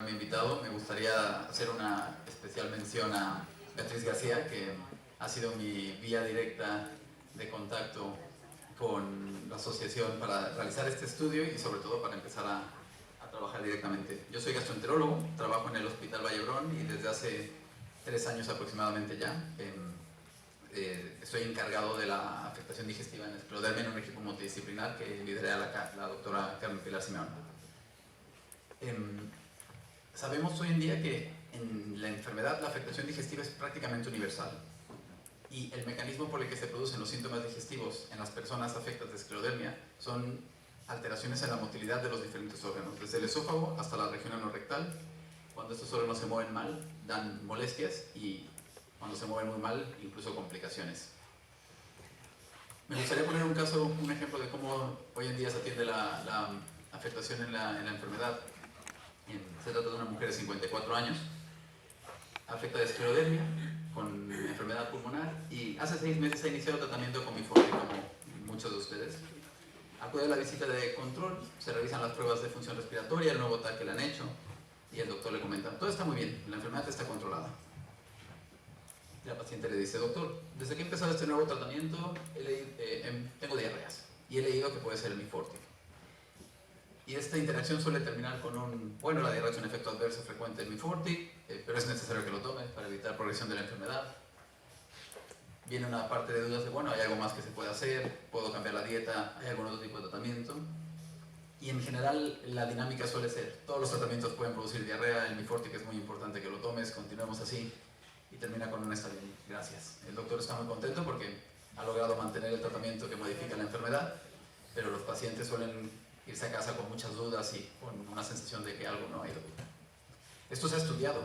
haberme invitado. Me gustaría hacer una especial mención a Beatriz García, que ha sido mi vía directa de contacto con la asociación para realizar este estudio y sobre todo para empezar a trabajar directamente. Yo soy gastroenterólogo, trabajo en el Hospital Vallebrón y desde hace 3 años aproximadamente ya estoy encargado de la afectación digestiva en esclerodermia en un equipo multidisciplinar que lidera la doctora Carmen Pilar Simeón. Sabemos hoy en día que en la enfermedad la afectación digestiva es prácticamente universal y el mecanismo por el que se producen los síntomas digestivos en las personas afectadas de esclerodermia son alteraciones en la motilidad de los diferentes órganos, desde el esófago hasta la región anorrectal. Cuando estos órganos se mueven mal, dan molestias y cuando se mueven muy mal, incluso complicaciones. Me gustaría poner un ejemplo de cómo hoy en día se atiende la afectación en la enfermedad. Se trata de una mujer de 54 años, afecta de esclerodermia, con enfermedad pulmonar, y hace 6 meses ha iniciado tratamiento con Miforti, como muchos de ustedes. Acude a la visita de control, se revisan las pruebas de función respiratoria, el nuevo TAC que le han hecho, y el doctor le comenta, todo está muy bien, la enfermedad está controlada. La paciente le dice, doctor, desde que he empezado este nuevo tratamiento tengo diarreas, y he leído que puede ser el Miforti. Y esta interacción suele terminar con bueno, la diarrea es un efecto adverso frecuente del Miforti, pero es necesario que lo tome para evitar progresión de la enfermedad. Viene una parte de dudas de, bueno, hay algo más que se puede hacer, puedo cambiar la dieta, hay algún otro tipo de tratamiento. Y en general la dinámica suele ser, todos los tratamientos pueden producir diarrea, el Miforti, que es muy importante que lo tomes, continuemos así, y termina con un está bien, gracias. El doctor está muy contento porque ha logrado mantener el tratamiento que modifica la enfermedad, pero los pacientes suelen irse a casa con muchas dudas y con una sensación de que algo no ha ido bien. Esto se ha estudiado,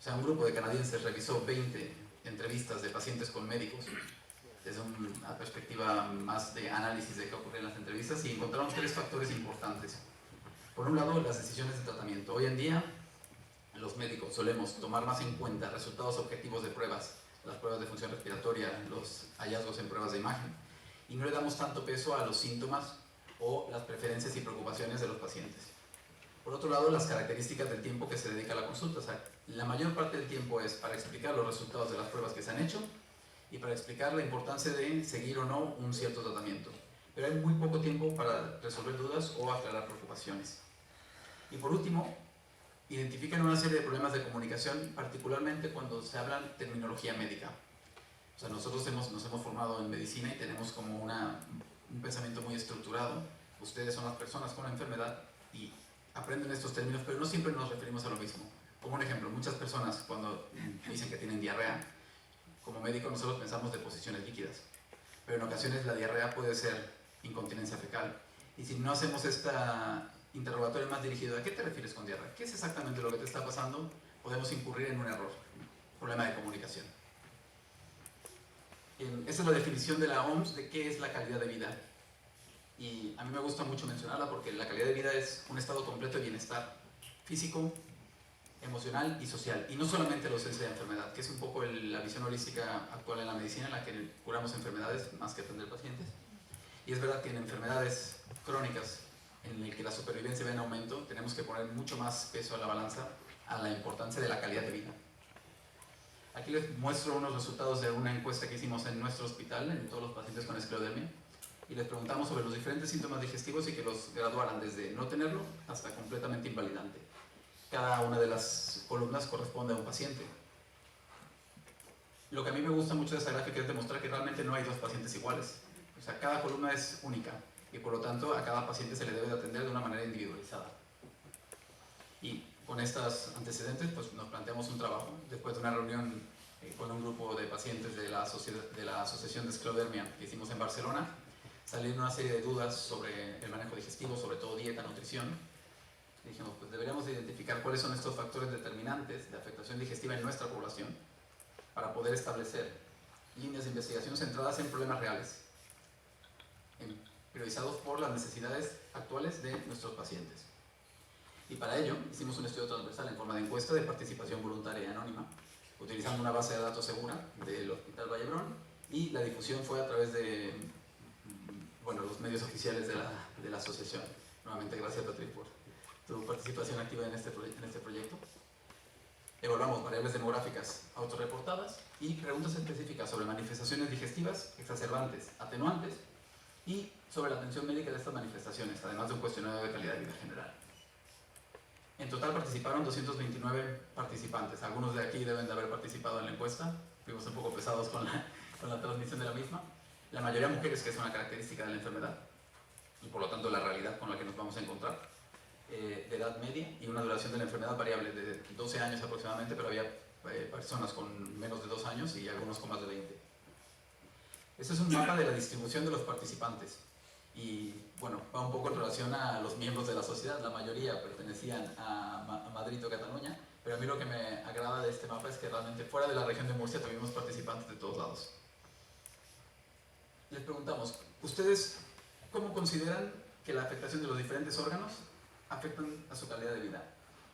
un grupo de canadienses revisó 20 entrevistas de pacientes con médicos desde una perspectiva más de análisis de qué ocurre en las entrevistas y encontraron 3 factores importantes. Por un lado, las decisiones de tratamiento. Hoy en día, los médicos solemos tomar más en cuenta resultados objetivos de pruebas, las pruebas de función respiratoria, los hallazgos en pruebas de imagen, y no le damos tanto peso a los síntomas o las preferencias y preocupaciones de los pacientes. Por otro lado, las características del tiempo que se dedica a la consulta. O sea, la mayor parte del tiempo es para explicar los resultados de las pruebas que se han hecho y para explicar la importancia de seguir o no un cierto tratamiento. Pero hay muy poco tiempo para resolver dudas o aclarar preocupaciones. Y por último, identifican una serie de problemas de comunicación, particularmente cuando se habla terminología médica. O sea, nosotros nos hemos formado en medicina y tenemos como un pensamiento muy estructurado. Ustedes son las personas con la enfermedad y aprenden estos términos, pero no siempre nos referimos a lo mismo. Como un ejemplo, muchas personas cuando dicen que tienen diarrea, como médico nosotros pensamos de posiciones líquidas, pero en ocasiones la diarrea puede ser incontinencia fecal. Y si no hacemos este interrogatorio más dirigido, ¿a qué te refieres con diarrea? ¿Qué es exactamente lo que te está pasando? Podemos incurrir en un error, problema de comunicación. Esa es la definición de la OMS de qué es la calidad de vida. Y a mí me gusta mucho mencionarla porque la calidad de vida es un estado completo de bienestar físico, emocional y social. Y no solamente la ausencia de enfermedad, que es un poco la visión holística actual en la medicina en la que curamos enfermedades más que atender pacientes. Y es verdad que en enfermedades crónicas en las que la supervivencia va en aumento, tenemos que poner mucho más peso a la balanza a la importancia de la calidad de vida. Aquí les muestro unos resultados de una encuesta que hicimos en nuestro hospital, en todos los pacientes con esclerodermia, y les preguntamos sobre los diferentes síntomas digestivos y que los graduaran desde no tenerlo hasta completamente invalidante. Cada una de las columnas corresponde a un paciente. Lo que a mí me gusta mucho de esta gráfica es demostrar que realmente no hay 2 pacientes iguales. O sea, cada columna es única y por lo tanto a cada paciente se le debe de atender de una manera individualizada. Y con estos antecedentes pues nos planteamos un trabajo después de una reunión con un grupo de pacientes de la Asociación de Esclerodermia que hicimos en Barcelona. Salieron una serie de dudas sobre el manejo digestivo, sobre todo dieta, nutrición. Y dijimos, pues deberíamos identificar cuáles son estos factores determinantes de afectación digestiva en nuestra población para poder establecer líneas de investigación centradas en problemas reales, priorizados por las necesidades actuales de nuestros pacientes. Y para ello hicimos un estudio transversal en forma de encuesta de participación voluntaria y anónima, utilizando una base de datos segura del Hospital Vallebrón, y la difusión fue a través de los medios oficiales de la asociación. Nuevamente, gracias Beatriz por tu participación activa en este proyecto. Evaluamos variables demográficas autorreportadas y preguntas específicas sobre manifestaciones digestivas, exacerbantes, atenuantes y sobre la atención médica de estas manifestaciones, además de un cuestionario de calidad de vida general. En total participaron 229 participantes. Algunos de aquí deben de haber participado en la encuesta. Fuimos un poco pesados con la transmisión de la misma. La mayoría mujeres, que es una característica de la enfermedad y por lo tanto la realidad con la que nos vamos a encontrar. De edad media y una duración de la enfermedad variable de 12 años aproximadamente, pero había personas con menos de 2 años y algunos con más de 20. Este es un mapa de la distribución de los participantes y bueno, va un poco en relación a los miembros de la sociedad. La mayoría pertenecían a Madrid o Cataluña, pero a mí lo que me agrada de este mapa es que realmente fuera de la región de Murcia tuvimos participantes de todos lados. Les preguntamos, ¿ustedes cómo consideran que la afectación de los diferentes órganos afectan a su calidad de vida?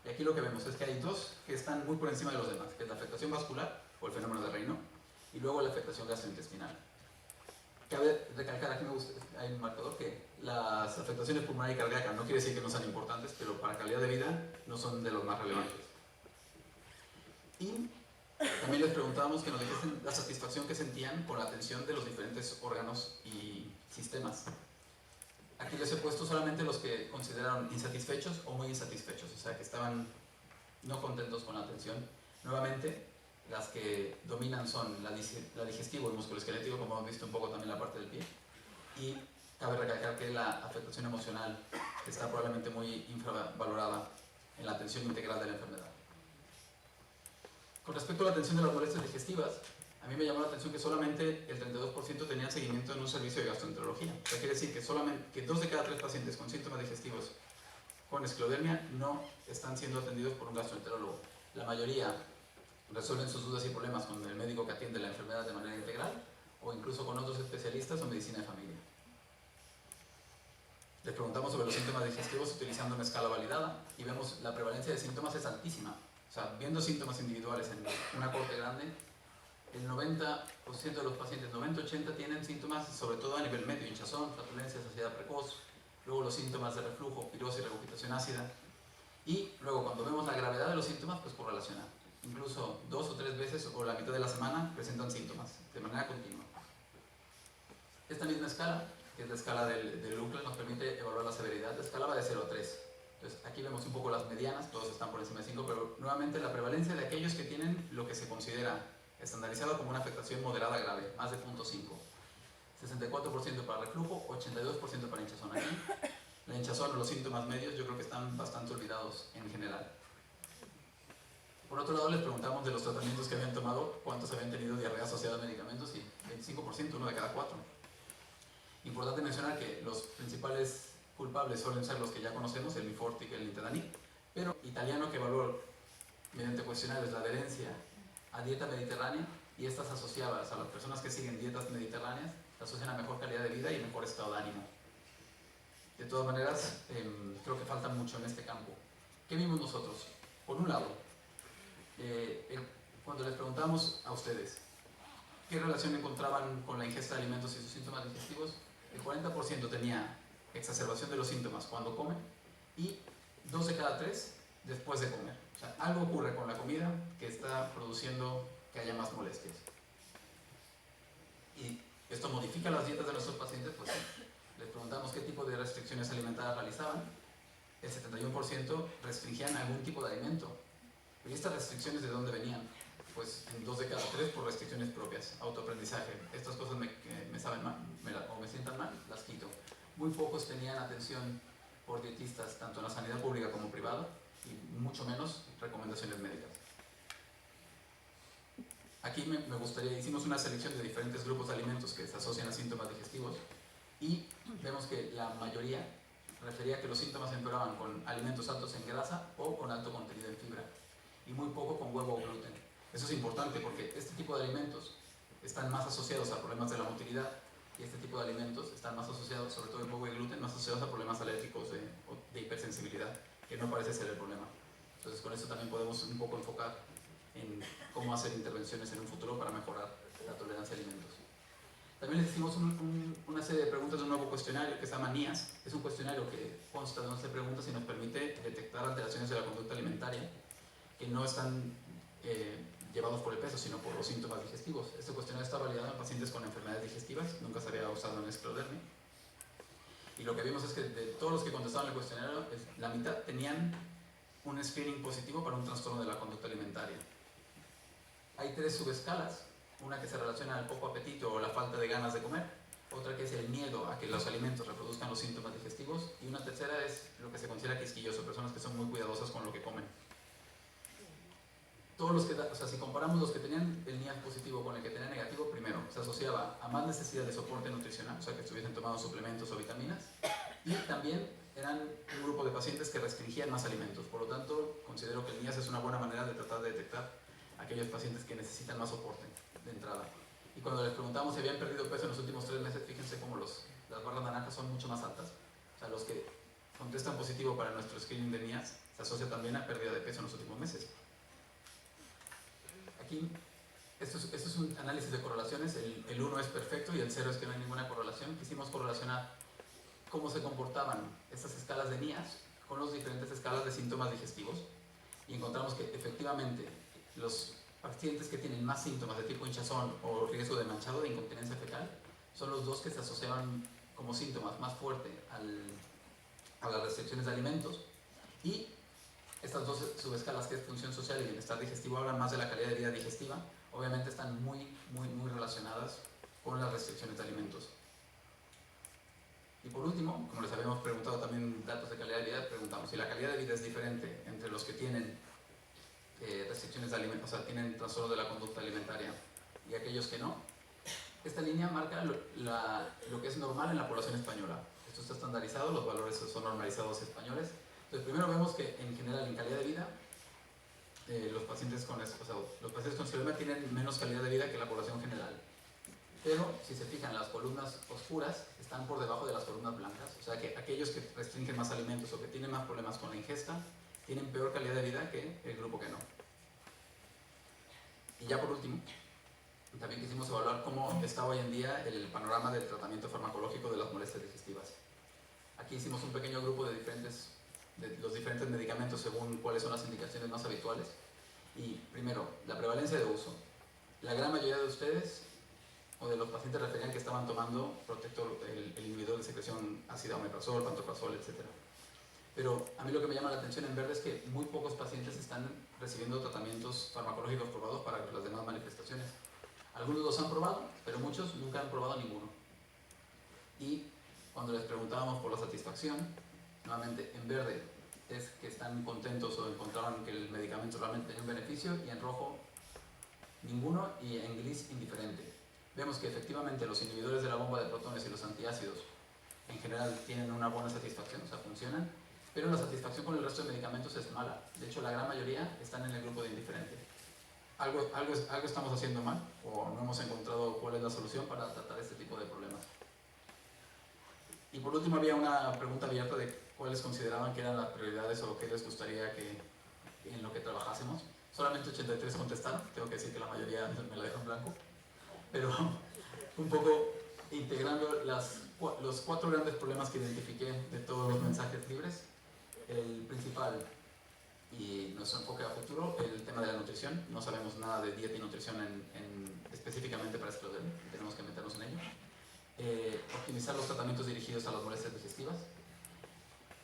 Y aquí lo que vemos es que hay dos que están muy por encima de los demás, que es la afectación vascular o el fenómeno de Raynaud y luego la afectación gastrointestinal. Cabe recalcar, aquí hay un marcador, que las afectaciones pulmonar y cardíaca no quiere decir que no sean importantes, pero para calidad de vida no son de los más relevantes. Y también les preguntábamos que nos dijesen la satisfacción que sentían con la atención de los diferentes órganos y sistemas. Aquí les he puesto solamente los que consideraron insatisfechos o muy insatisfechos, o sea, que estaban no contentos con la atención. Nuevamente, las que dominan son la digestivo y musculoesquelético, como hemos visto un poco también en la parte del pie. Y cabe recalcar que la afectación emocional está probablemente muy infravalorada en la atención integral de la enfermedad. Con respecto a la atención de las molestias digestivas, a mí me llamó la atención que solamente el 32% tenían seguimiento en un servicio de gastroenterología. O sea, quiere decir que 2 de cada 3 pacientes con síntomas digestivos con esclerodermia no están siendo atendidos por un gastroenterólogo. La mayoría resuelven sus dudas y problemas con el médico que atiende la enfermedad de manera integral o incluso con otros especialistas o medicina de familia. Les preguntamos sobre los síntomas digestivos utilizando una escala validada y vemos la prevalencia de síntomas es altísima. O sea, viendo síntomas individuales en una corte grande, el 90% de los pacientes, 90-80, tienen síntomas sobre todo a nivel medio, hinchazón, flatulencia, saciedad precoz, luego los síntomas de reflujo, pirosis, regurgitación ácida, y luego cuando vemos la gravedad de los síntomas, pues correlacionar. Incluso 2 o 3 veces o la mitad de la semana presentan síntomas de manera continua. Esta misma escala, que es la escala del UCLA, nos permite evaluar la severidad. La escala va de 0 a 3. Entonces, aquí vemos un poco las medianas, todos están por encima de 5, pero nuevamente la prevalencia de aquellos que tienen lo que se considera estandarizado como una afectación moderada grave, más de 0.5. 64% para reflujo, 82% para hinchazón. Aquí, la hinchazón o los síntomas medios yo creo que están bastante olvidados en general. Por otro lado, les preguntamos de los tratamientos que habían tomado, cuántos habían tenido diarrea asociada a medicamentos, y 25%, 1 de cada 4. Importante mencionar que los principales culpables suelen ser los que ya conocemos, el Mifortic y el Nitedanib, pero italiano que evaluó mediante cuestionarios la adherencia a dieta mediterránea y estas asociadas a las personas que siguen dietas mediterráneas se asocian a mejor calidad de vida y mejor estado de ánimo. De todas maneras, creo que falta mucho en este campo. ¿Qué vimos nosotros? Por un lado, cuando les preguntamos a ustedes qué relación encontraban con la ingesta de alimentos y sus síntomas digestivos, el 40% tenía exacerbación de los síntomas cuando come y 2 de cada 3 después de comer. O sea, algo ocurre con la comida que está produciendo que haya más molestias. Y esto modifica las dietas de nuestros pacientes, pues les preguntamos qué tipo de restricciones alimentadas realizaban. El 71% restringían algún tipo de alimento. ¿Y estas restricciones de dónde venían? Pues en 2 de cada 3 por restricciones propias, autoaprendizaje. Estas cosas me saben mal o me sientan mal, las quito. Muy pocos tenían atención por dietistas, tanto en la sanidad pública como privada, y mucho menos recomendaciones médicas. Aquí me gustaría, hicimos una selección de diferentes grupos de alimentos que se asocian a síntomas digestivos y vemos que la mayoría refería que los síntomas empeoraban con alimentos altos en grasa o con alto contenido en fibra y muy poco con huevo o gluten. Eso es importante porque este tipo de alimentos están más asociados a problemas de la motilidad y este tipo de alimentos están más asociados, sobre todo el huevo y el gluten, más asociados a problemas alérgicos de hipersensibilidad, que no parece ser el problema. Entonces con eso también podemos un poco enfocar en cómo hacer intervenciones en un futuro para mejorar la tolerancia a alimentos. También les hicimos una serie de preguntas de un nuevo cuestionario que se llama NIAS. Es un cuestionario que consta de 11 preguntas y nos permite detectar alteraciones de la conducta alimentaria que no están llevados por el peso, sino por los síntomas digestivos. Este cuestionario está validado en pacientes con enfermedades digestivas, nunca se había usado en esclerodermia. Y lo que vimos es que de todos los que contestaron el cuestionario, la mitad tenían un screening positivo para un trastorno de la conducta alimentaria. Hay 3 subescalas, una que se relaciona al poco apetito o la falta de ganas de comer, otra que es el miedo a que los alimentos reproduzcan los síntomas digestivos, y una tercera es lo que se considera quisquilloso, personas que son muy cuidadosas con lo que comen. Todos los que, o sea, si comparamos los que tenían el NIAS positivo con el que tenían negativo, primero, se asociaba a más necesidad de soporte nutricional, o sea, que estuviesen tomando suplementos o vitaminas, y también eran un grupo de pacientes que restringían más alimentos. Por lo tanto, considero que el NIAS es una buena manera de tratar de detectar a aquellos pacientes que necesitan más soporte de entrada. Y cuando les preguntamos si habían perdido peso en los últimos 3 meses, fíjense cómo las barras naranjas son mucho más altas. O sea, los que contestan positivo para nuestro screening de NIAS se asocia también a pérdida de peso en los últimos meses. Aquí, esto es un análisis de correlaciones. El 1 es perfecto y el 0 es que no hay ninguna correlación. Quisimos correlacionar cómo se comportaban estas escalas de NIAS con las diferentes escalas de síntomas digestivos, y encontramos que efectivamente los pacientes que tienen más síntomas de tipo hinchazón o riesgo de manchado, de incontinencia fecal, son los 2 que se asociaban como síntomas más fuerte a las restricciones de alimentos. Y estas 2 subescalas, que es función social y bienestar digestivo, hablan más de la calidad de vida digestiva. Obviamente están muy relacionadas con las restricciones de alimentos. Y por último, como les habíamos preguntado también datos de calidad de vida, preguntamos si la calidad de vida es diferente entre los que tienen restricciones de alimentos, o sea, tienen trastorno de la conducta alimentaria, y aquellos que no. Esta línea marca lo que es normal en la población española. Esto está estandarizado, los valores son normalizados españoles. Entonces, primero vemos que en general en calidad de vida, los pacientes con esclerodermia tienen menos calidad de vida que la población general. Pero si se fijan, las columnas oscuras están por debajo de las columnas blancas, o sea que aquellos que restringen más alimentos o que tienen más problemas con la ingesta tienen peor calidad de vida que el grupo que no. Y ya por último, también quisimos evaluar cómo está hoy en día el panorama del tratamiento farmacológico de las molestias digestivas. Aquí hicimos un pequeño grupo de los diferentes medicamentos según cuáles son las indicaciones más habituales. Y primero, la prevalencia de uso. La gran mayoría de ustedes o de los pacientes referían que estaban tomando protector, el inhibidor de secreción ácida, omeprazol, pantoprazol, etc. Pero a mí lo que me llama la atención en verde es que muy pocos pacientes están recibiendo tratamientos farmacológicos probados para las demás manifestaciones. Algunos los han probado, pero muchos nunca han probado ninguno. Y cuando les preguntábamos por la satisfacción, nuevamente en verde es que están contentos o encontraban que el medicamento realmente tenía un beneficio, y en rojo ninguno, y en gris indiferente. Vemos que efectivamente los inhibidores de la bomba de protones y los antiácidos en general tienen una buena satisfacción, o sea, funcionan, pero la satisfacción con el resto de medicamentos es mala. De hecho, la gran mayoría están en el grupo de indiferente. Algo estamos haciendo mal, o no hemos encontrado cuál es la solución para tratar este tipo de problemas. Y por último había una pregunta abierta de cuáles consideraban que eran las prioridades o qué les gustaría en lo que trabajásemos. Solamente 83 contestaron, tengo que decir que la mayoría me la dejó en blanco, pero un poco integrando los 4 grandes problemas que identifiqué de todos los mensajes libres. El principal y nuestro enfoque a futuro, el tema de la nutrición. No sabemos nada de dieta y nutrición específicamente para esclerodermia, tenemos que meternos en ello. Optimizar los tratamientos dirigidos a las molestias digestivas,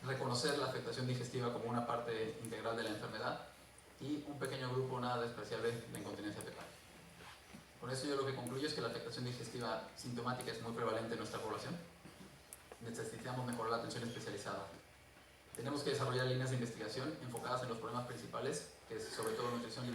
reconocer la afectación digestiva como una parte integral de la enfermedad, y un pequeño grupo nada despreciable de incontinencia fecal. Con eso yo lo que concluyo es que la afectación digestiva sintomática es muy prevalente en nuestra población. Necesitamos mejorar la atención especializada. Tenemos que desarrollar líneas de investigación enfocadas en los problemas principales, que es sobre todo nutrición y